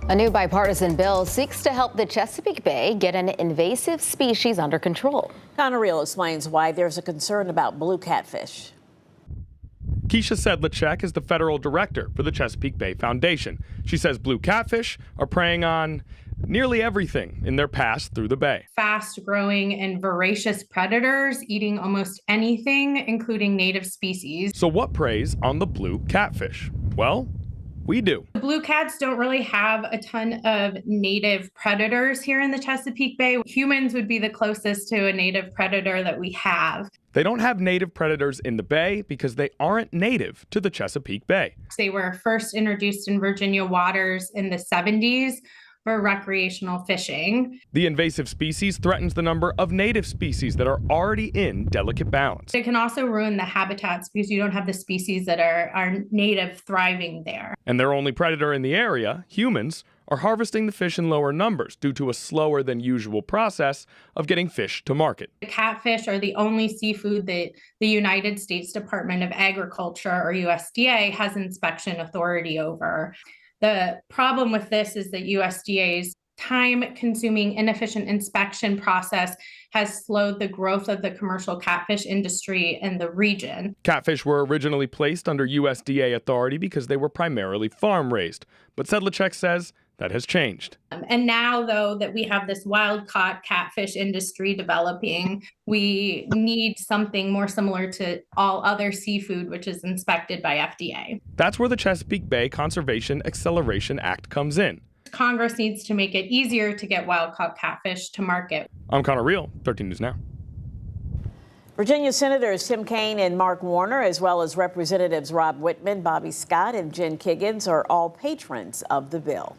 A new bipartisan bill seeks to help the Chesapeake Bay get an invasive species under control. Rhiel explains why there's a concern about blue catfish. Keisha Sedlacek is the federal director for the Chesapeake Bay Foundation. She says blue catfish are preying on nearly everything in their pass through the bay. Fast-growing and voracious predators eating almost anything, including native species. So what preys on the blue catfish? Well, we do. The blue cats don't really have a ton of native predators here in the Chesapeake Bay. Humans would be the closest to a native predator that we have. They don't have native predators in the bay because they aren't native to the Chesapeake Bay. They were first introduced in Virginia waters in the 70s for recreational fishing. The invasive species threatens the number of native species that are already in delicate balance. It can also ruin the habitats because you don't have the species that are native thriving there. And their only predator in the area, humans, are harvesting the fish in lower numbers due to a slower than usual process of getting fish to market. The catfish are the only seafood that the United States Department of Agriculture, or USDA, has inspection authority over. The problem with this is that USDA's time-consuming, inefficient inspection process has slowed the growth of the commercial catfish industry in the region. Catfish were originally placed under USDA authority because they were primarily farm-raised, but Sedlacek says that has changed. And now, though, that we have this wild-caught catfish industry developing, we need something more similar to all other seafood, which is inspected by FDA. That's where the Chesapeake Bay Conservation Acceleration Act comes in. Congress needs to make it easier to get wild-caught catfish to market. I'm Rhiel, 13 News Now. Virginia Senators Tim Kaine and Mark Warner, as well as Representatives Rob Whitman, Bobby Scott, and Jen Kiggins, are all patrons of the bill.